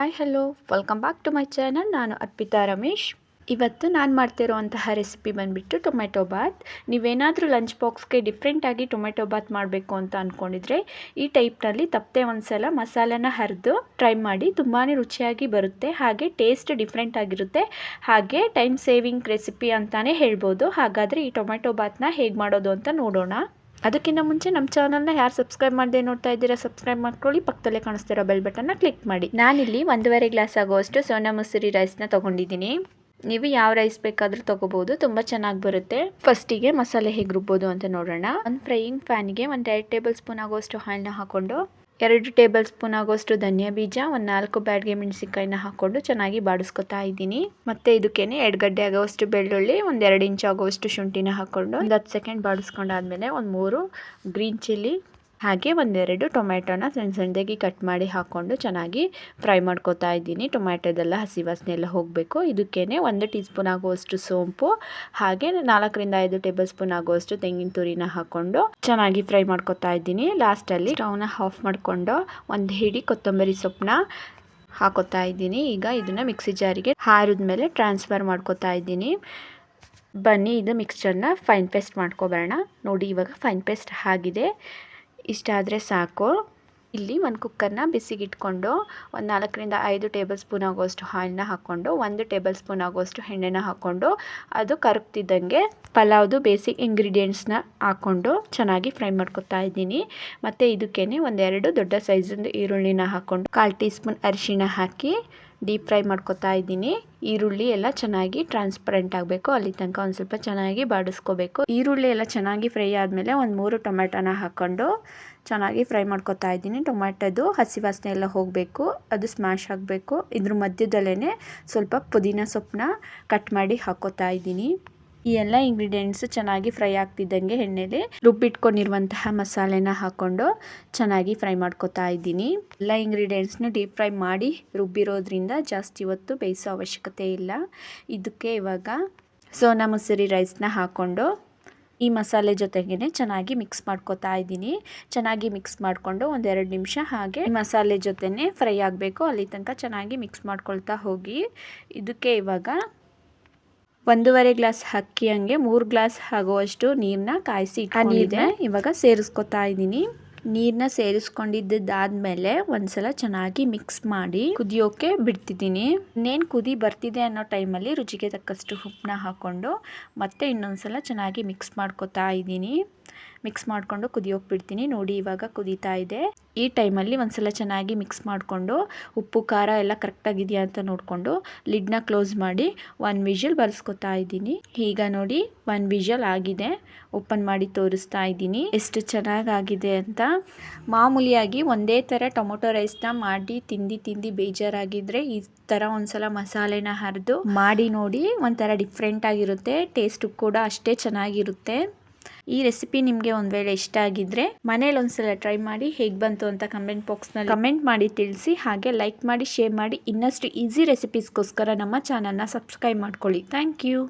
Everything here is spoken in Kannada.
Hi hello welcome back to my channel. ನಾನು ಅರ್ಪಿತಾ ರಮೇಶ್. ಇವತ್ತು ನಾನು ಮಾಡ್ತಿರುವಂತಹ ರೆಸಿಪಿ ಬಂದುಬಿಟ್ಟು ಟೊಮೆಟೊ ಬಾತ್. ನೀವೇನಾದರೂ ಲಂಚ್ ಬಾಕ್ಸ್ಗೆ ಡಿಫ್ರೆಂಟಾಗಿ ಟೊಮೆಟೊ ಬಾತ್ ಮಾಡಬೇಕು ಅಂತ ಅಂದ್ಕೊಂಡಿದ್ರೆ ಈ ಟೈಪ್ನಲ್ಲಿ ತಪ್ಪದೆ ಒಂದು ಸಲ ಮಸಾಲೆನ ಹರಿದು ಟ್ರೈ ಮಾಡಿ. ತುಂಬಾ ರುಚಿಯಾಗಿ ಬರುತ್ತೆ, ಹಾಗೆ ಟೇಸ್ಟ್ ಡಿಫ್ರೆಂಟ್ ಆಗಿರುತ್ತೆ, ಹಾಗೆ ಟೈಮ್ ಸೇವಿಂಗ್ ರೆಸಿಪಿ ಅಂತಲೇ ಹೇಳ್ಬೋದು. ಹಾಗಾದರೆ ಈ ಟೊಮೆಟೊ ಬಾತ್ನ ಹೇಗೆ ಮಾಡೋದು ಅಂತ ನೋಡೋಣ. ಅದಕ್ಕಿಂತ ಮುಂಚೆ ನಮ್ಮ ಚಾನಲ್ನ ಯಾರು ಸಬ್ಸ್ಕ್ರೈಬ್ ಮಾಡದೆ ನೋಡ್ತಾ ಇದ್ದೀರಾ ಸಬ್ಸ್ಕ್ರೈಬ್ ಮಾಡ್ಕೊಳ್ಳಿ, ಪಕ್ಕದಲ್ಲೇ ಕಾಣಿಸ್ತಿರೋ ಬೆಲ್ ಬಟನ್ನ ಕ್ಲಿಕ್ ಮಾಡಿ. ನಾನಿಲ್ಲಿ 1.5 ಗ್ಲಾಸ್ ಆಗುವಷ್ಟು ಸೋನಾ ಮಸೂರಿ ರೈಸ್ನ ತೊಗೊಂಡಿದ್ದೀನಿ. ನೀವು ಯಾವ ರೈಸ್ ಬೇಕಾದರೂ ತೊಗೋಬೋದು, ತುಂಬ ಚೆನ್ನಾಗಿ ಬರುತ್ತೆ. ಫಸ್ಟಿಗೆ ಮಸಾಲೆ ಹೇಗೆ ರುಬ್ಬೋದು ಅಂತ ನೋಡೋಣ. ಒಂದು ಫ್ರೈಯಿಂಗ್ ಪ್ಯಾನ್ಗೆ 2 ಟೇಬಲ್ ಸ್ಪೂನ್ ಆಗುವಷ್ಟು ಆಯಿಲ್ನ ಹಾಕ್ಕೊಂಡು 2 ಟೇಬಲ್ ಸ್ಪೂನ್ ಆಗುವಷ್ಟು ಧನಿಯಾ ಬೀಜ, 4 ಬ್ಯಾಡ್ಗೆ ಮೆಣಸಿನ್ಕಾಯಿನ ಹಾಕ್ಕೊಂಡು ಚೆನ್ನಾಗಿ ಬಾಡಿಸ್ಕೊತಾ ಇದ್ದೀನಿ. ಮತ್ತೆ ಇದಕ್ಕೇನೆ 2 ಗಡ್ಡೆ ಆಗುವಷ್ಟು ಬೆಳ್ಳುಳ್ಳಿ, 2 ಇಂಚ್ ಆಗುವಷ್ಟು ಶುಂಠಿನ ಹಾಕ್ಕೊಂಡು ಒಂದು 10 ಸೆಕೆಂಡ್ ಬಾಡಿಸ್ಕೊಂಡಾದ್ಮೇಲೆ 3 ಗ್ರೀನ್ ಚಿಲ್ಲಿ ಹಾಗೆ 2 ಟೊಮೆಟೊನ ಸಣ್ಣದಾಗಿ ಕಟ್ ಮಾಡಿ ಹಾಕ್ಕೊಂಡು ಚೆನ್ನಾಗಿ ಫ್ರೈ ಮಾಡ್ಕೊತಾ ಇದ್ದೀನಿ. ಟೊಮೆಟೊದೆಲ್ಲ ಹಸಿ ವಾಸನೆ ಎಲ್ಲ ಹೋಗಬೇಕು. ಇದಕ್ಕೇನೆ 1 ಟೀ ಸ್ಪೂನ್ ಆಗುವಷ್ಟು ಸೋಂಪು ಹಾಗೆ 4ರಿಂದ 5 ಟೇಬಲ್ ಸ್ಪೂನ್ ಆಗುವಷ್ಟು ತೆಂಗಿನ ತುರಿನ ಹಾಕ್ಕೊಂಡು ಚೆನ್ನಾಗಿ ಫ್ರೈ ಮಾಡ್ಕೊತಾ ಇದ್ದೀನಿ. ಲಾಸ್ಟಲ್ಲಿ ಸ್ಟವ್ನ ಆಫ್ ಮಾಡಿಕೊಂಡು ಒಂದು ಹಿಡಿ ಕೊತ್ತಂಬರಿ ಸೊಪ್ಪನ್ನ ಹಾಕೋತಾ ಇದ್ದೀನಿ. ಈಗ ಇದನ್ನು ಮಿಕ್ಸಿ ಜಾರಿಗೆ ಹಾರಿದ್ಮೇಲೆ ಟ್ರಾನ್ಸ್ಫರ್ ಮಾಡ್ಕೊತಾ ಇದ್ದೀನಿ. ಬನ್ನಿ ಇದು ಮಿಕ್ಸ್ಚರ್ನ ಫೈನ್ ಪೇಸ್ಟ್ ಮಾಡ್ಕೊಬರೋಣ. ನೋಡಿ ಇವಾಗ ಫೈನ್ ಪೇಸ್ಟ್ ಆಗಿದೆ, ಇಷ್ಟಾದರೆ ಸಾಕು. ಇಲ್ಲಿ ಒಂದು ಕುಕ್ಕರ್ನ ಬಿಸಿಗಿಟ್ಕೊಂಡು 4ರಿಂದ 5 ಟೇಬಲ್ ಸ್ಪೂನ್ ಆಗುವಷ್ಟು ಆಯಿಲ್ನ ಹಾಕ್ಕೊಂಡು 1 ಟೇಬಲ್ ಸ್ಪೂನ್ ಆಗುವಷ್ಟು ಎಣ್ಣೆನ ಹಾಕ್ಕೊಂಡು ಅದು ಕರಗ್ತಿದ್ದಂಗೆ ಪಲಾವ್ದು ಬೇಸಿಕ್ ಇಂಗ್ರೀಡಿಯೆಂಟ್ಸ್ನ ಹಾಕ್ಕೊಂಡು ಚೆನ್ನಾಗಿ ಫ್ರೈ ಮಾಡ್ಕೊತಾ ಇದ್ದೀನಿ. ಮತ್ತು ಇದಕ್ಕೇನೆ 2 ದೊಡ್ಡ ಸೈಜಿಂದು ಈರುಳ್ಳಿನ ಹಾಕ್ಕೊಂಡು 1/4 ಟೀ ಸ್ಪೂನ್ ಅರಿಶಿಣ ಹಾಕಿ ಡೀಪ್ ಫ್ರೈ ಮಾಡ್ಕೊತಾ ಇದ್ದೀನಿ. ಈರುಳ್ಳಿ ಎಲ್ಲ ಚೆನ್ನಾಗಿ ಟ್ರಾನ್ಸ್ಪರೆಂಟ್ ಆಗಬೇಕು, ಅಲ್ಲಿ ತನಕ ಒಂದು ಸ್ವಲ್ಪ ಚೆನ್ನಾಗಿ ಬಾಡಿಸ್ಕೋಬೇಕು. ಈರುಳ್ಳಿ ಎಲ್ಲ ಚೆನ್ನಾಗಿ ಫ್ರೈ ಆದಮೇಲೆ 3 ಟೊಮೆಟೊನ ಹಾಕ್ಕೊಂಡು ಚೆನ್ನಾಗಿ ಫ್ರೈ ಮಾಡ್ಕೊತಾ ಇದ್ದೀನಿ. ಟೊಮೆಟೊದು ಹಸಿ ವಾಸನೆ ಎಲ್ಲ ಹೋಗಬೇಕು, ಅದು ಸ್ಮ್ಯಾಶ್ ಆಗಬೇಕು. ಇದ್ರ ಮಧ್ಯದಲ್ಲೇ ಸ್ವಲ್ಪ ಪುದೀನ ಸೊಪ್ಪನ್ನ ಕಟ್ ಮಾಡಿ ಹಾಕ್ಕೊತಾ ಇದ್ದೀನಿ. ಈ ಎಲ್ಲ ಇಂಗ್ರೀಡಿಯೆಂಟ್ಸ್ ಚೆನ್ನಾಗಿ ಫ್ರೈ ಆಗ್ತಿದ್ದಂಗೆ ಎಣ್ಣೆಲಿ ರುಬ್ಬಿಟ್ಕೊಂಡಿರುವಂತಹ ಮಸಾಲೆನ ಹಾಕ್ಕೊಂಡು ಚೆನ್ನಾಗಿ ಫ್ರೈ ಮಾಡ್ಕೊತಾ ಇದ್ದೀನಿ. ಎಲ್ಲ ಇಂಗ್ರೀಡಿಯೆಂಟ್ಸ್ನ ಡೀಪ್ ಫ್ರೈ ಮಾಡಿ ರುಬ್ಬಿರೋದ್ರಿಂದ ಜಾಸ್ತಿ ಹೊತ್ತು ಬೇಯಿಸೋ ಅವಶ್ಯಕತೆ ಇಲ್ಲ. ಇದಕ್ಕೆ ಇವಾಗ ಸೋನಾ ಮಸೂರಿ ರೈಸ್ನ ಹಾಕ್ಕೊಂಡು ಈ ಮಸಾಲೆ ಜೊತೆಗೇ ಚೆನ್ನಾಗಿ ಮಿಕ್ಸ್ ಮಾಡ್ಕೊತಾ ಇದ್ದೀನಿ. ಚೆನ್ನಾಗಿ ಮಿಕ್ಸ್ ಮಾಡಿಕೊಂಡು 2 ನಿಮಿಷ ಹಾಗೆ ಮಸಾಲೆ ಜೊತೆನೇ ಫ್ರೈ ಆಗಬೇಕು, ಅಲ್ಲಿ ತನಕ ಚೆನ್ನಾಗಿ ಮಿಕ್ಸ್ ಮಾಡ್ಕೊಳ್ತಾ ಹೋಗಿ. ಇದಕ್ಕೆ ಇವಾಗ 1.5 ಗ್ಲಾಸ್ ಅಕ್ಕಿ ಹಂಗೆ 3 ಗ್ಲಾಸ್ ಆಗುವಷ್ಟು ನೀರನ್ನ ಕಾಯಿಸಿ ಇಟ್ಕೊಂಡಿದ್ದೆ. ಇವಾಗ ಸೇರಿಸ್ಕೊತಾ ಇದ್ದೀನಿ. ನೀರನ್ನ ಸೇರಿಸ್ಕೊಂಡಿದ್ದಾದ್ಮೇಲೆ ಒಂದ್ಸಲ ಚೆನ್ನಾಗಿ ಮಿಕ್ಸ್ ಮಾಡಿ ಕುದಿಯೋಕೆ ಬಿಡ್ತಿದ್ದೀನಿ. ಇನ್ನೇನು ಕುದಿ ಬರ್ತಿದೆ ಅನ್ನೋ ಟೈಮಲ್ಲಿ ರುಚಿಗೆ ತಕ್ಕಷ್ಟು ಉಪ್ಪನ್ನ ಹಾಕ್ಕೊಂಡು ಮತ್ತೆ ಇನ್ನೊಂದ್ಸಲ ಚೆನ್ನಾಗಿ ಮಿಕ್ಸ್ ಮಾಡ್ಕೊತಾ ಇದ್ದೀನಿ. ಮಿಕ್ಸ್ ಮಾಡಿಕೊಂಡು ಕುದಿಯೋಕೆ ಬಿಡ್ತೀನಿ. ನೋಡಿ ಇವಾಗ ಕುದೀತಾ ಇದೆ. ಈ ಟೈಮಲ್ಲಿ ಒಂದ್ಸಲ ಚೆನ್ನಾಗಿ ಮಿಕ್ಸ್ ಮಾಡಿಕೊಂಡು ಉಪ್ಪು ಖಾರ ಎಲ್ಲ ಕರೆಕ್ಟಾಗಿದೆಯಾ ಅಂತ ನೋಡಿಕೊಂಡು ಲಿಡ್ನ ಕ್ಲೋಸ್ ಮಾಡಿ 1 ವಿಷಲ್ ಬರ್ಸ್ಕೊತಾ ಇದ್ದೀನಿ. ಈಗ ನೋಡಿ 1 ವಿಷಲ್ ಆಗಿದೆ. ಓಪನ್ ಮಾಡಿ ತೋರಿಸ್ತಾ ಇದ್ದೀನಿ ಎಷ್ಟು ಚೆನ್ನಾಗಾಗಿದೆ ಅಂತ. ಮಾಮೂಲಿಯಾಗಿ ಒಂದೇ ಥರ ಟೊಮೊಟೊ ರೈಸ್ನ ಮಾಡಿ ತಿಂದು ಬೇಜಾರಾಗಿದ್ದರೆ ಈ ಥರ ಒಂದ್ಸಲ ಮಸಾಲೆನ ಹರಿದು ಮಾಡಿ ನೋಡಿ, ಒಂಥರ ಡಿಫ್ರೆಂಟ್ ಆಗಿರುತ್ತೆ. ಟೇಸ್ಟು ಕೂಡ ಅಷ್ಟೇ ಚೆನ್ನಾಗಿರುತ್ತೆ. ಈ ರೆಸಿಪಿ ನಿಮಗೆ ಒಂದು ವೇಳೆ ಇಷ್ಟ ಆಗಿದ್ರೆ ಮನೇಲಿ ಒಂದ್ಸಲ ಟ್ರೈ ಮಾಡಿ, ಹೇಗೆ ಬಂತು ಅಂತ ಕಮೆಂಟ್ ಬಾಕ್ಸ್ನಲ್ಲಿ ಕಮೆಂಟ್ ಮಾಡಿ ತಿಳಿಸಿ. ಹಾಗೆ ಲೈಕ್ ಮಾಡಿ, ಶೇರ್ ಮಾಡಿ. ಇನ್ನಷ್ಟು ಈಸಿ ರೆಸಿಪೀಸ್ಗೋಸ್ಕರ ನಮ್ಮ ಚಾನಲ್ನ ಸಬ್ಸ್ಕ್ರೈಬ್ ಮಾಡ್ಕೊಳ್ಳಿ. Thank you.